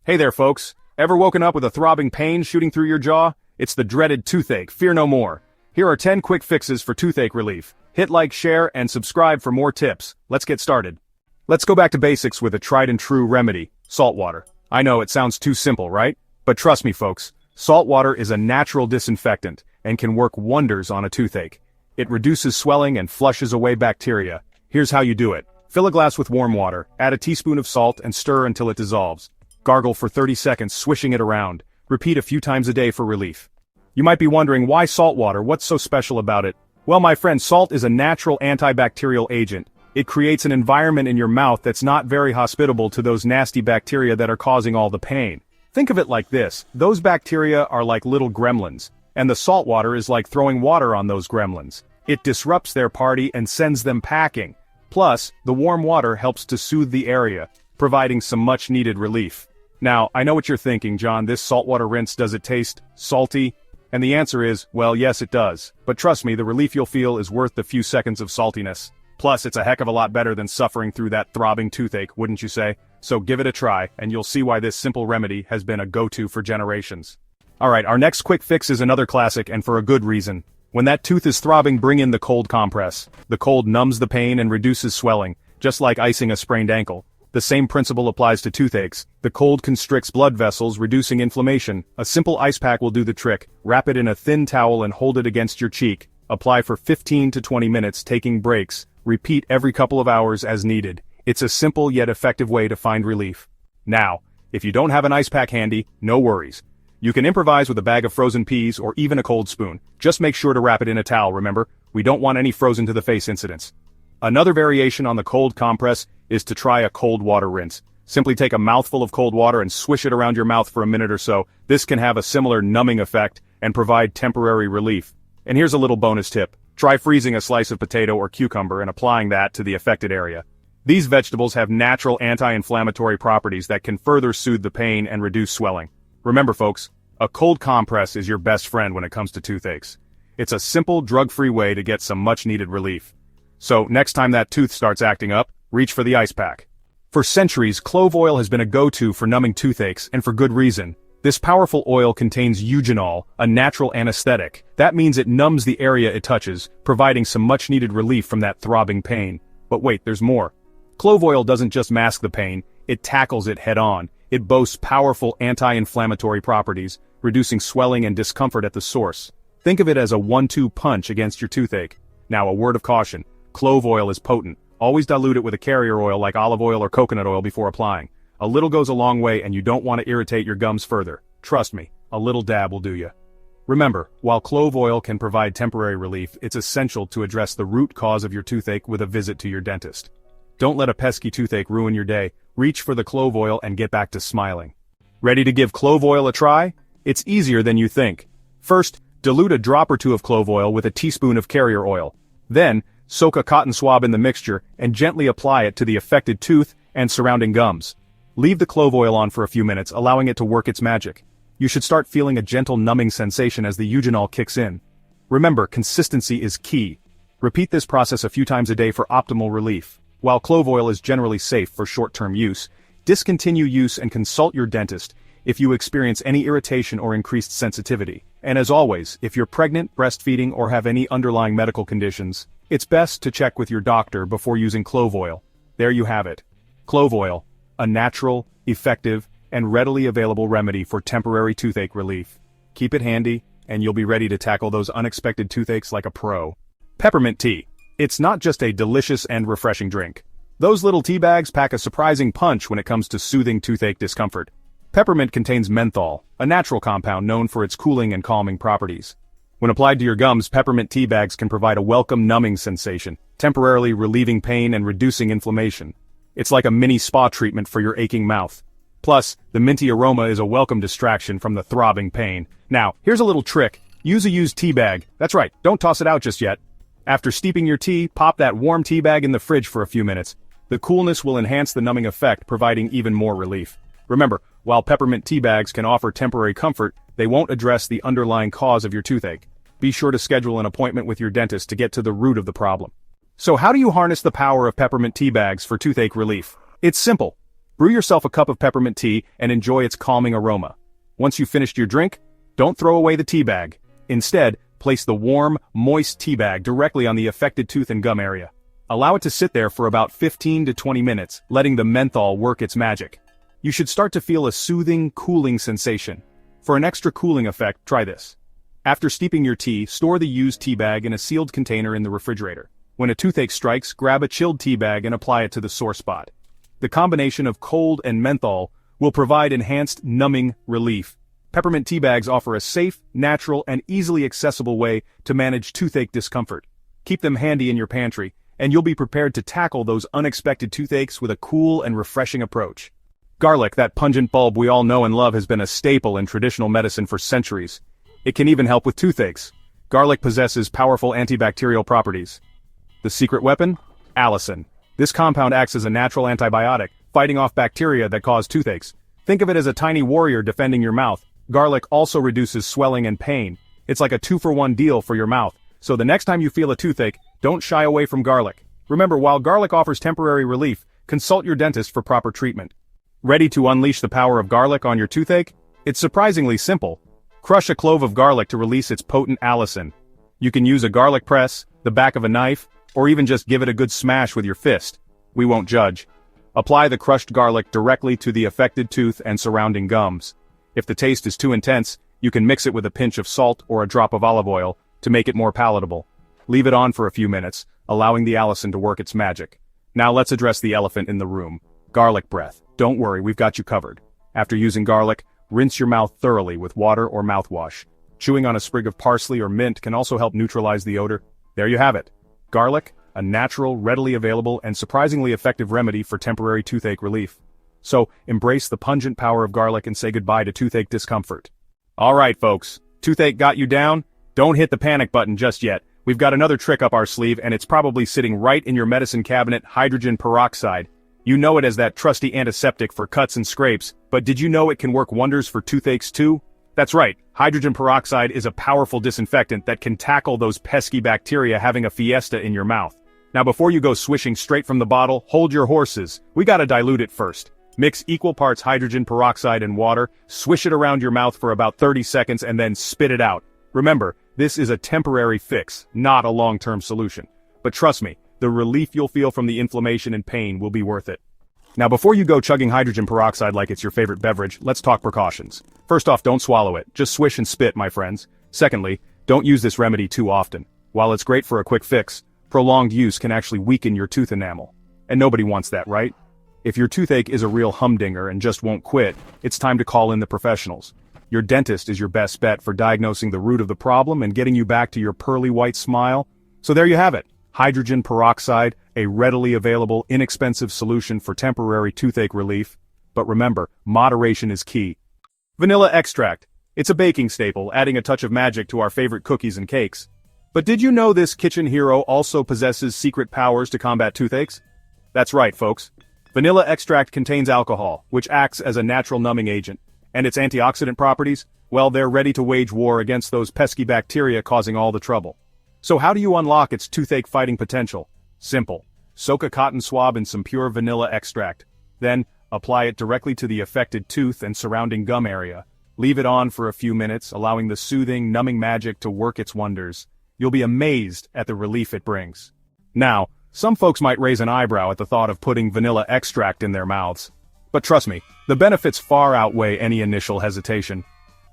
Hey there, folks. Ever woken up with a throbbing pain shooting through your jaw? It's the dreaded toothache, fear no more. Here are 10 quick fixes for toothache relief. Hit like, share, and subscribe for more tips. Let's get started. Let's go back to basics with a tried and true remedy, salt water. I know it sounds too simple, right? But trust me, folks, salt water is a natural disinfectant and can work wonders on a toothache. It reduces swelling and flushes away bacteria. Here's how you do it. Fill a glass with warm water, add a teaspoon of salt and stir until it dissolves. Gargle for 30 seconds, swishing it around. Repeat a few times a day for relief. You might be wondering, why salt water? What's so special about it? Well, my friend, salt is a natural antibacterial agent. It creates an environment in your mouth that's not very hospitable to those nasty bacteria that are causing all the pain. Think of it like this. Those bacteria are like little gremlins, and the salt water is like throwing water on those gremlins. It disrupts their party and sends them packing. Plus, the warm water helps to soothe the area, providing some much-needed relief. Now, I know what you're thinking, John, this saltwater rinse, does it taste salty? And the answer is, well, yes it does. But trust me, the relief you'll feel is worth the few seconds of saltiness. Plus, it's a heck of a lot better than suffering through that throbbing toothache, wouldn't you say? So give it a try, and you'll see why this simple remedy has been a go-to for generations. Alright, our next quick fix is another classic, and for a good reason. When that tooth is throbbing, bring in the cold compress. The cold numbs the pain and reduces swelling, just like icing a sprained ankle. The same principle applies to toothaches. The cold constricts blood vessels, reducing inflammation. A simple ice pack will do the trick. Wrap it in a thin towel and hold it against your cheek. Apply for 15 to 20 minutes, taking breaks. Repeat every couple of hours as needed. It's a simple yet effective way to find relief. Now, if you don't have an ice pack handy, no worries. You can improvise with a bag of frozen peas or even a cold spoon. Just make sure to wrap it in a towel, remember? We don't want any frozen to the face incidents. Another variation on the cold compress is to try a cold water rinse. Simply take a mouthful of cold water and swish it around your mouth for a minute or so. This can have a similar numbing effect and provide temporary relief. And here's a little bonus tip. Try freezing a slice of potato or cucumber and applying that to the affected area. These vegetables have natural anti-inflammatory properties that can further soothe the pain and reduce swelling. Remember, folks, a cold compress is your best friend when it comes to toothaches. It's a simple, drug-free way to get some much-needed relief. So, next time that tooth starts acting up, reach for the ice pack. For centuries, clove oil has been a go-to for numbing toothaches, and for good reason. This powerful oil contains eugenol, a natural anesthetic. That means it numbs the area it touches, providing some much-needed relief from that throbbing pain. But wait, there's more. Clove oil doesn't just mask the pain, it tackles it head-on. It boasts powerful anti-inflammatory properties, reducing swelling and discomfort at the source. Think of it as a 1-2 punch against your toothache. Now, a word of caution. Clove oil is potent. Always dilute it with a carrier oil like olive oil or coconut oil before applying. A little goes a long way and you don't want to irritate your gums further. Trust me, a little dab will do ya. Remember, while clove oil can provide temporary relief, it's essential to address the root cause of your toothache with a visit to your dentist. Don't let a pesky toothache ruin your day. Reach for the clove oil and get back to smiling. Ready to give clove oil a try? It's easier than you think. First, dilute a drop or two of clove oil with a teaspoon of carrier oil. Then, soak a cotton swab in the mixture and gently apply it to the affected tooth and surrounding gums. Leave the clove oil on for a few minutes, allowing it to work its magic. You should start feeling a gentle numbing sensation as the eugenol kicks in. Remember, consistency is key. Repeat this process a few times a day for optimal relief. While clove oil is generally safe for short-term use, discontinue use and consult your dentist if you experience any irritation or increased sensitivity. And as always, if you're pregnant, breastfeeding, or have any underlying medical conditions, it's best to check with your doctor before using clove oil. There you have it. Clove oil, a natural, effective, and readily available remedy for temporary toothache relief. Keep it handy, and you'll be ready to tackle those unexpected toothaches like a pro. Peppermint tea. It's not just a delicious and refreshing drink. Those little tea bags pack a surprising punch when it comes to soothing toothache discomfort. Peppermint contains menthol, a natural compound known for its cooling and calming properties. When applied to your gums, peppermint tea bags can provide a welcome numbing sensation, temporarily relieving pain and reducing inflammation. It's like a mini spa treatment for your aching mouth. Plus, the minty aroma is a welcome distraction from the throbbing pain. Now, here's a little trick. Use a used tea bag. That's right, don't toss it out just yet. After steeping your tea, pop that warm tea bag in the fridge for a few minutes. The coolness will enhance the numbing effect, providing even more relief. Remember, while peppermint tea bags can offer temporary comfort, they won't address the underlying cause of your toothache. Be sure to schedule an appointment with your dentist to get to the root of the problem. So how do you harness the power of peppermint tea bags for toothache relief? It's simple. Brew yourself a cup of peppermint tea and enjoy its calming aroma. Once you've finished your drink, don't throw away the tea bag. Instead, place the warm, moist tea bag directly on the affected tooth and gum area. Allow it to sit there for about 15 to 20 minutes, letting the menthol work its magic. You should start to feel a soothing, cooling sensation. For an extra cooling effect, try this. After steeping your tea, store the used tea bag in a sealed container in the refrigerator. When a toothache strikes, grab a chilled tea bag and apply it to the sore spot. The combination of cold and menthol will provide enhanced numbing relief. Peppermint tea bags offer a safe, natural, and easily accessible way to manage toothache discomfort. Keep them handy in your pantry, and you'll be prepared to tackle those unexpected toothaches with a cool and refreshing approach. Garlic, that pungent bulb we all know and love, has been a staple in traditional medicine for centuries. It can even help with toothaches. Garlic possesses powerful antibacterial properties. The secret weapon? Allicin. This compound acts as a natural antibiotic, fighting off bacteria that cause toothaches. Think of it as a tiny warrior defending your mouth. Garlic also reduces swelling and pain. It's like a 2-for-1 deal for your mouth. So the next time you feel a toothache, don't shy away from garlic. Remember, while garlic offers temporary relief, consult your dentist for proper treatment. Ready to unleash the power of garlic on your toothache? It's surprisingly simple. Crush a clove of garlic to release its potent allicin. You can use a garlic press, the back of a knife, or even just give it a good smash with your fist. We won't judge. Apply the crushed garlic directly to the affected tooth and surrounding gums. If the taste is too intense, you can mix it with a pinch of salt or a drop of olive oil to make it more palatable. Leave it on for a few minutes, allowing the allicin to work its magic. Now let's address the elephant in the room. Garlic breath. Don't worry, we've got you covered. After using garlic, rinse your mouth thoroughly with water or mouthwash. Chewing on a sprig of parsley or mint can also help neutralize the odor. There you have it. Garlic, a natural, readily available, and surprisingly effective remedy for temporary toothache relief. So, embrace the pungent power of garlic and say goodbye to toothache discomfort. Alright folks, toothache got you down? Don't hit the panic button just yet. We've got another trick up our sleeve, and it's probably sitting right in your medicine cabinet: hydrogen peroxide. You know it as that trusty antiseptic for cuts and scrapes, but did you know it can work wonders for toothaches too? That's right, hydrogen peroxide is a powerful disinfectant that can tackle those pesky bacteria having a fiesta in your mouth. Now before you go swishing straight from the bottle, hold your horses. We gotta dilute it first. Mix equal parts hydrogen peroxide and water, swish it around your mouth for about 30 seconds and then spit it out. Remember, this is a temporary fix, not a long-term solution. But trust me, the relief you'll feel from the inflammation and pain will be worth it. Now before you go chugging hydrogen peroxide like it's your favorite beverage, let's talk precautions. First off, don't swallow it, just swish and spit, my friends. Secondly, don't use this remedy too often. While it's great for a quick fix, prolonged use can actually weaken your tooth enamel. And nobody wants that, right? If your toothache is a real humdinger and just won't quit, it's time to call in the professionals. Your dentist is your best bet for diagnosing the root of the problem and getting you back to your pearly white smile. So there you have it. Hydrogen peroxide, a readily available, inexpensive solution for temporary toothache relief. But remember, moderation is key. Vanilla extract. It's a baking staple, adding a touch of magic to our favorite cookies and cakes. But did you know this kitchen hero also possesses secret powers to combat toothaches? That's right, folks. Vanilla extract contains alcohol, which acts as a natural numbing agent. And its antioxidant properties? Well, they're ready to wage war against those pesky bacteria causing all the trouble. So how do you unlock its toothache fighting potential? Simple. Soak a cotton swab in some pure vanilla extract. Then, apply it directly to the affected tooth and surrounding gum area. Leave it on for a few minutes, allowing the soothing, numbing magic to work its wonders. You'll be amazed at the relief it brings. Now, some folks might raise an eyebrow at the thought of putting vanilla extract in their mouths. But trust me, the benefits far outweigh any initial hesitation.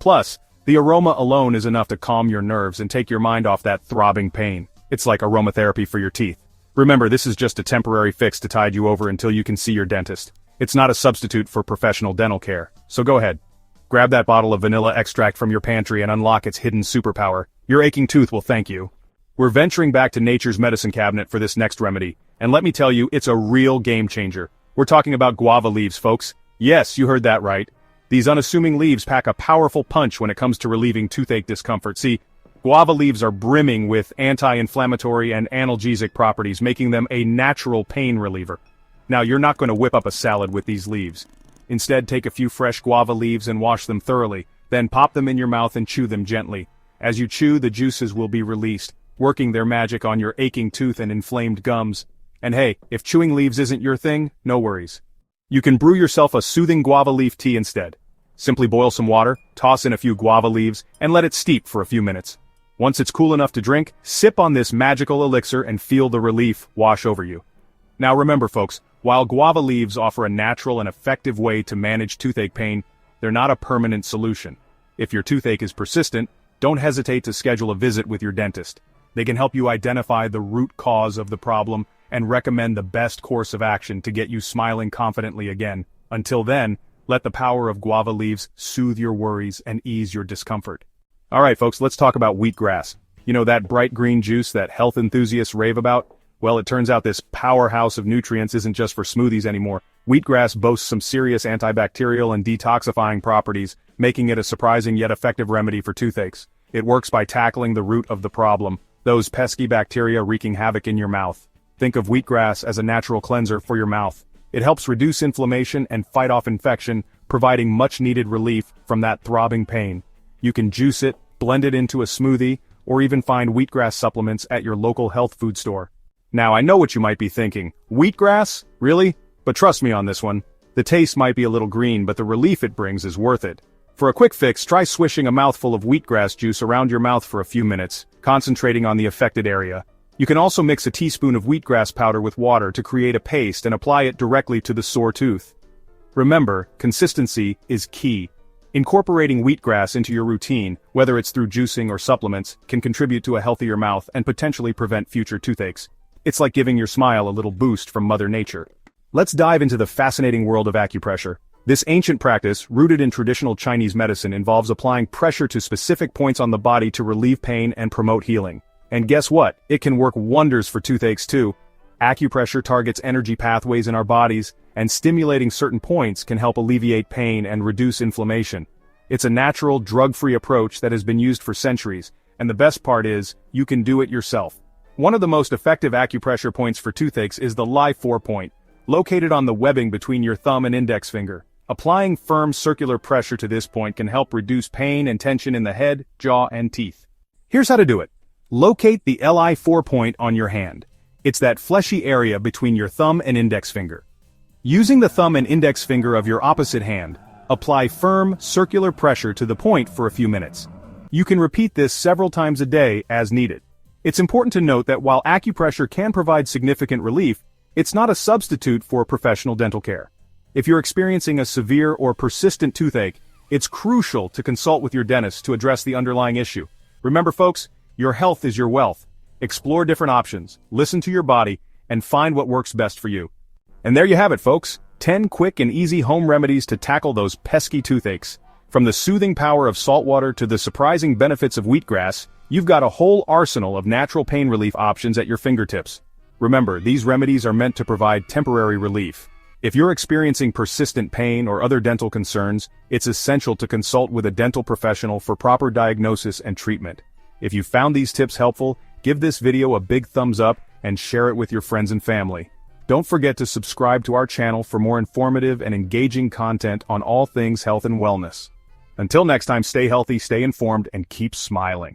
Plus, the aroma alone is enough to calm your nerves and take your mind off that throbbing pain. It's like aromatherapy for your teeth. Remember, this is just a temporary fix to tide you over until you can see your dentist. It's not a substitute for professional dental care. So go ahead. Grab that bottle of vanilla extract from your pantry and unlock its hidden superpower. Your aching tooth will thank you. We're venturing back to nature's medicine cabinet for this next remedy, and let me tell you, it's a real game changer. We're talking about guava leaves, folks. Yes, you heard that right. These unassuming leaves pack a powerful punch when it comes to relieving toothache discomfort. See, guava leaves are brimming with anti-inflammatory and analgesic properties, making them a natural pain reliever. Now, you're not going to whip up a salad with these leaves. Instead, take a few fresh guava leaves and wash them thoroughly, then pop them in your mouth and chew them gently. As you chew, the juices will be released, working their magic on your aching tooth and inflamed gums. And hey, if chewing leaves isn't your thing, no worries. You can brew yourself a soothing guava leaf tea instead. Simply boil some water, toss in a few guava leaves, and let it steep for a few minutes. Once it's cool enough to drink, sip on this magical elixir and feel the relief wash over you. Now remember folks, while guava leaves offer a natural and effective way to manage toothache pain, they're not a permanent solution. If your toothache is persistent, don't hesitate to schedule a visit with your dentist. They can help you identify the root cause of the problem and recommend the best course of action to get you smiling confidently again. Until then, let the power of guava leaves soothe your worries and ease your discomfort. Alright folks, let's talk about wheatgrass. You know that bright green juice that health enthusiasts rave about? Well, it turns out this powerhouse of nutrients isn't just for smoothies anymore. Wheatgrass boasts some serious antibacterial and detoxifying properties, making it a surprising yet effective remedy for toothaches. It works by tackling the root of the problem, those pesky bacteria wreaking havoc in your mouth. Think of wheatgrass as a natural cleanser for your mouth. It helps reduce inflammation and fight off infection, providing much-needed relief from that throbbing pain. You can juice it, blend it into a smoothie, or even find wheatgrass supplements at your local health food store. Now I know what you might be thinking. Wheatgrass? Really? But trust me on this one. The taste might be a little green, but the relief it brings is worth it. For a quick fix, try swishing a mouthful of wheatgrass juice around your mouth for a few minutes, concentrating on the affected area. You can also mix a teaspoon of wheatgrass powder with water to create a paste and apply it directly to the sore tooth. Remember, consistency is key. Incorporating wheatgrass into your routine, whether it's through juicing or supplements, can contribute to a healthier mouth and potentially prevent future toothaches. It's like giving your smile a little boost from Mother Nature. Let's dive into the fascinating world of acupressure. This ancient practice, rooted in traditional Chinese medicine, involves applying pressure to specific points on the body to relieve pain and promote healing. And guess what? It can work wonders for toothaches too. Acupressure targets energy pathways in our bodies, and stimulating certain points can help alleviate pain and reduce inflammation. It's a natural, drug-free approach that has been used for centuries, and the best part is, you can do it yourself. One of the most effective acupressure points for toothaches is the Li 4 point, located on the webbing between your thumb and index finger. Applying firm circular pressure to this point can help reduce pain and tension in the head, jaw, and teeth. Here's how to do it. Locate the Li 4 point on your hand. It's that fleshy area between your thumb and index finger. Using the thumb and index finger of your opposite hand, apply firm, circular pressure to the point for a few minutes. You can repeat this several times a day as needed. It's important to note that while acupressure can provide significant relief, it's not a substitute for professional dental care. If you're experiencing a severe or persistent toothache, it's crucial to consult with your dentist to address the underlying issue. Remember folks, your health is your wealth. Explore different options, listen to your body, and find what works best for you. And there you have it folks, 10 quick and easy home remedies to tackle those pesky toothaches. From the soothing power of salt water to the surprising benefits of wheatgrass, you've got a whole arsenal of natural pain relief options at your fingertips. Remember, these remedies are meant to provide temporary relief. If you're experiencing persistent pain or other dental concerns, it's essential to consult with a dental professional for proper diagnosis and treatment. If you found these tips helpful, give this video a big thumbs up and share it with your friends and family. Don't forget to subscribe to our channel for more informative and engaging content on all things health and wellness. Until next time, stay healthy, stay informed, and keep smiling.